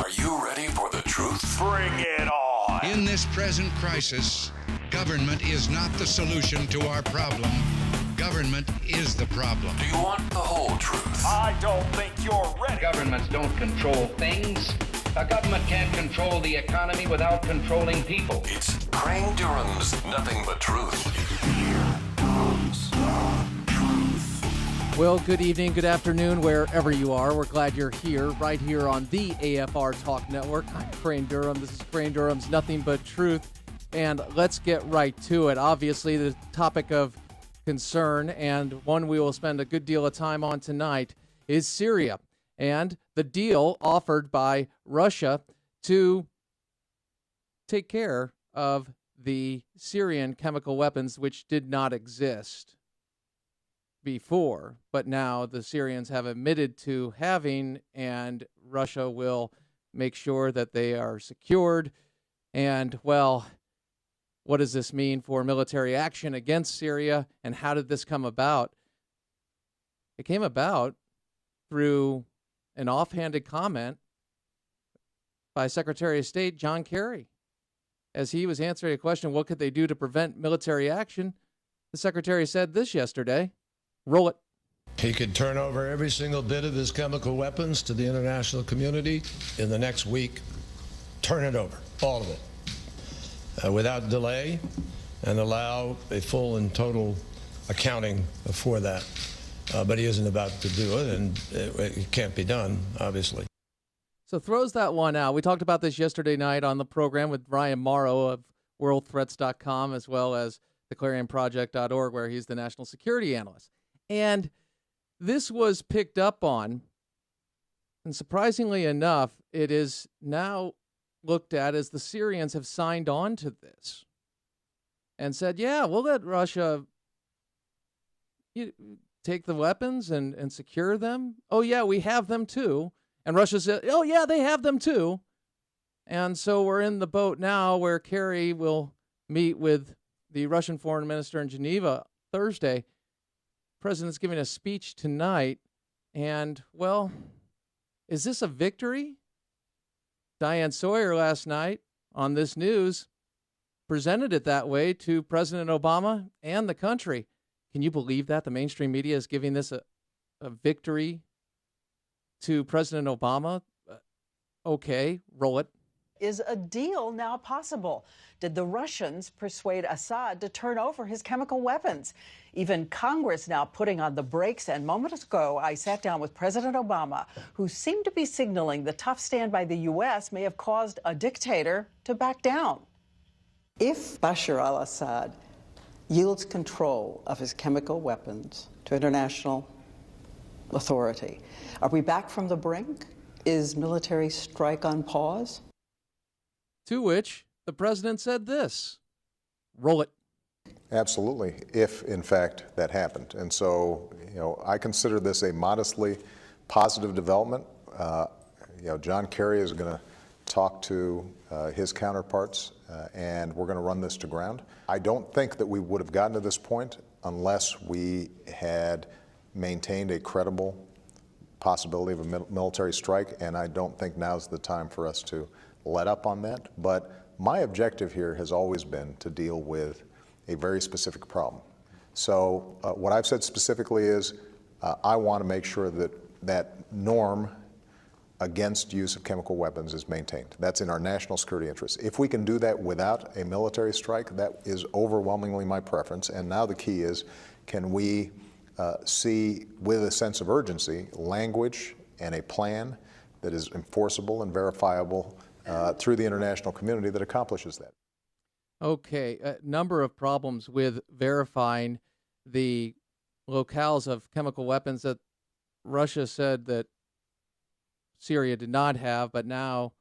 Are you ready for the truth? Bring it on! In this present crisis, government is not the solution to our problem. Government is the problem. Do you want the whole truth? I don't think you're ready. Governments don't control things. A government can't control the economy without controlling people. It's Crane Durham's Nothing But Truth. Here comes the truth. Well, good evening, good afternoon, wherever you are. We're glad you're here, right here on the AFR Talk Network. I'm Crane Durham. This is Crane Durham's Nothing But Truth. And let's get right to it. Obviously, the topic of concern, and one we will spend a good deal of time on tonight, is Syria and the deal offered by Russia to take care of the Syrian chemical weapons, which did not exist before, but now the Syrians have admitted to having, and Russia will make sure that they are secured. And, well, what does this mean for military action against Syria, and how did this come about? It came about through an offhanded comment by Secretary of State John Kerry. As he was answering a question, what could they do to prevent military action? The Secretary said this yesterday. Roll it. He could turn over every single bit of his chemical weapons to the international community in the next week. Turn it over, all of it, without delay, and allow a full and total accounting for that. But he isn't about to do it, and it can't be done, obviously. So throws that one out. We talked about this yesterday night on the program with Ryan Morrow of worldthreats.com, as well as theclarionproject.org, where he's the national security analyst. And this was picked up on, and surprisingly enough, it is now looked at as the Syrians have signed on to this and said, yeah, we'll let Russia take the weapons and secure them. Oh, yeah, we have them too. And Russia said, oh, yeah, they have them too. And so we're in the boat now where Kerry will meet with the Russian foreign minister in Geneva Thursday. The president's giving a speech tonight. And, well, is this a victory? Diane Sawyer last night on This News presented it that way to President Obama and the country. Can you believe that? The mainstream media is giving this a victory to President Obama? Okay, roll it. Is a deal now possible? Did the Russians persuade Assad to turn over his chemical weapons? Even Congress now putting on the brakes. And moments ago, I sat down with President Obama, who seemed to be signaling the tough stand by the U.S. may have caused a dictator to back down. If Bashar al-Assad yields control of his chemical weapons to international authority, are we back from the brink? Is military strike on pause? To which the president said this. Roll it. Absolutely, if in fact that happened. And so, I consider this a modestly positive development. John Kerry is going to talk to his counterparts, and we're going to run this to ground. I don't think that we would have gotten to this point unless we had maintained a credible possibility of a military strike, and I don't think now's the time for us to let up on that. But my objective here has always been to deal with a very specific problem. So what I've said specifically is I want to make sure that that norm against use of chemical weapons is maintained. That's in our national security interests. If we can do that without a military strike, that is overwhelmingly my preference. And now the key is, can we see with a sense of urgency language and a plan that is enforceable and verifiable through the international community that accomplishes that? Okay, a number of problems with verifying the locales of chemical weapons that Russia said that Syria did not have, but now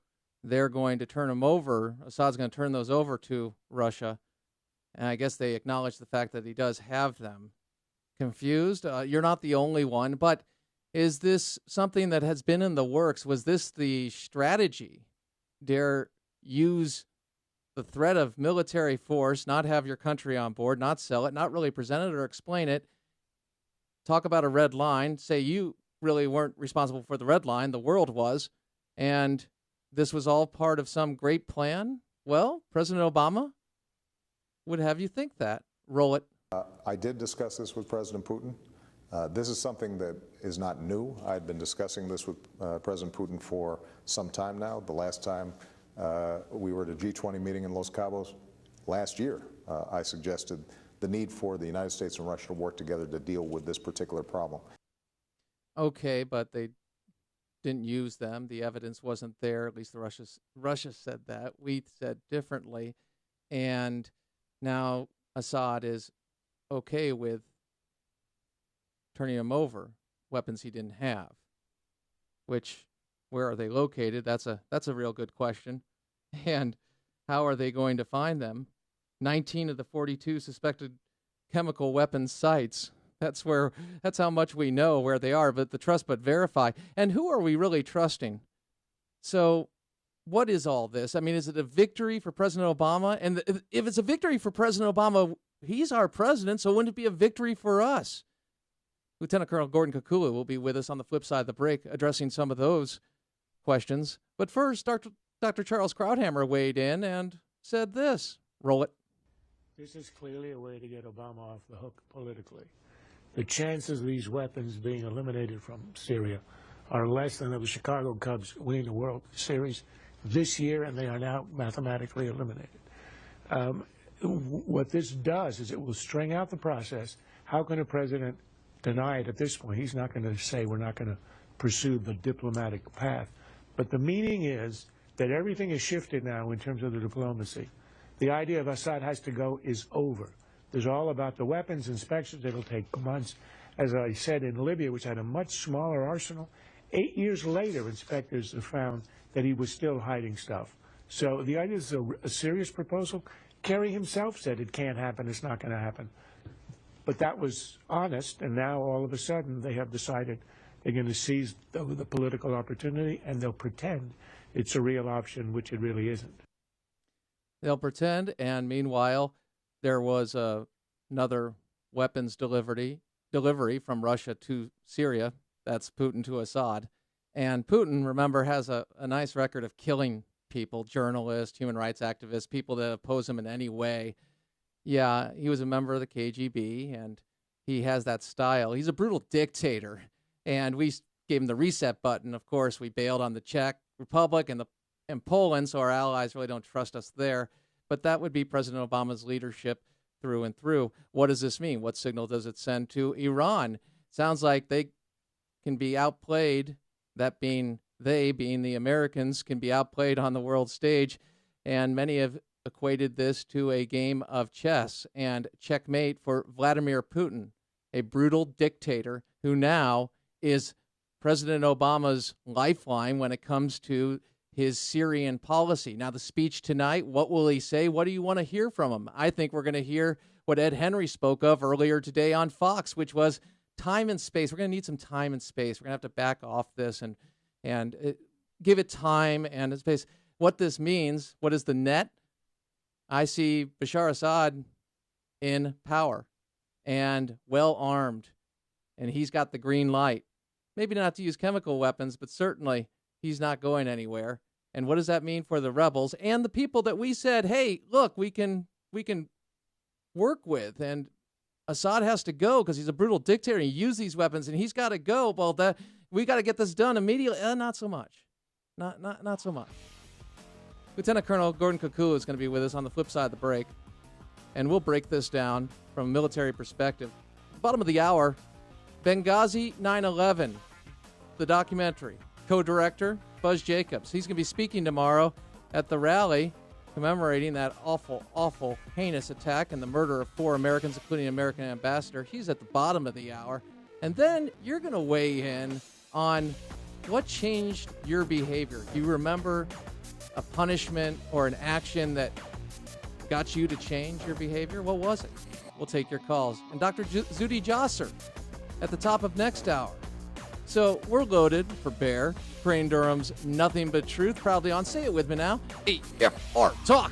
they're going to turn them over. Assad's going to turn those over to Russia. And I guess they acknowledge the fact that he does have them. Confused? You're not the only one, but is this something that has been in the works? Was this the strategy? Dare use the threat of military force, not have your country on board, not sell it, not really present it or explain it, talk about a red line, say you really weren't responsible for the red line, the world was, and this was all part of some great plan? Well, President Obama would have you think that. Roll it. I did discuss this with President Putin. This is something that is not new. I'd been discussing this with President Putin for some time now. The last time we were at a G20 meeting in Los Cabos last year, I suggested the need for the United States and Russia to work together to deal with this particular problem. Okay, but they didn't use them. The evidence wasn't there. At least Russia said that. We said differently. And now Assad is okay with turning them over, weapons he didn't have. Which, where are they located? That's a real good question. And how are they going to find them? 19 of the 42 suspected chemical weapons sites. That's how much we know where they are, but the trust but verify. And who are we really trusting? So what is all this? I mean, is it a victory for President Obama? And if it's a victory for President Obama, he's our president, so wouldn't it be a victory for us? Lieutenant Colonel Gordon Kakula will be with us on the flip side of the break, addressing some of those questions. But first, Dr. Charles Krauthammer weighed in and said this. Roll it. This is clearly a way to get Obama off the hook politically. The chances of these weapons being eliminated from Syria are less than the Chicago Cubs winning the World Series this year, and they are now mathematically eliminated. What this does is it will string out the process. How can a president deny it at this point? He's not going to say we're not going to pursue the diplomatic path. But the meaning is that everything is shifted now in terms of the diplomacy. The idea of Assad has to go is over. There's all about the weapons inspections. It'll take months. As I said, in Libya, which had a much smaller arsenal, 8 years later, inspectors have found that he was still hiding stuff. So the idea is a serious proposal. Kerry himself said it can't happen, it's not going to happen. But that was honest, and now all of a sudden they have decided they're going to seize the political opportunity, and they'll pretend it's a real option, which it really isn't. They'll pretend, and meanwhile, there was another weapons delivery from Russia to Syria. That's Putin to Assad. And Putin, remember, has a nice record of killing people, journalists, human rights activists, people that oppose him in any way. Yeah, he was a member of the KGB, and he has that style. He's a brutal dictator, and we gave him the reset button. Of course, we bailed on the Czech Republic and Poland, so our allies really don't trust us there. But that would be President Obama's leadership through and through. What does this mean? What signal does it send to Iran? Sounds like they can be outplayed, that being they, being the Americans, can be outplayed on the world stage, and many have equated this to a game of chess and checkmate for Vladimir Putin, a brutal dictator who now is President Obama's lifeline when it comes to his Syrian policy. Now, the speech tonight, what will he say? What do you want to hear from him? I think we're going to hear what Ed Henry spoke of earlier today on Fox, which was time and space. We're going to need some time and space. We're going to have to back off this and give it time and space. What this means, what is the net? I see Bashar Assad in power and well-armed, and he's got the green light. Maybe not to use chemical weapons, but certainly he's not going anywhere. And what does that mean for the rebels and the people that we said, hey, look, we can work with, and Assad has to go because he's a brutal dictator and he used these weapons and he's got to go. Well, we got to get this done immediately. Not so much. Not so much. Lieutenant Colonel Gordon Kakula is going to be with us on the flip side of the break, and we'll break this down from a military perspective. Bottom of the hour, Benghazi 9/11, the documentary. Co-director Buzz Jacobs. He's going to be speaking tomorrow at the rally commemorating that awful, heinous attack and the murder of 4 Americans, including an American ambassador. He's at the bottom of the hour. And then you're going to weigh in on what changed your behavior. Do you remember a punishment or an action that got you to change your behavior? What was it? We'll take your calls. And Dr. Zuhdi Jasser at the top of next hour. So we're loaded for bear. Crane Durham's Nothing But Truth, proudly on. Say it with me now. AFR Talk.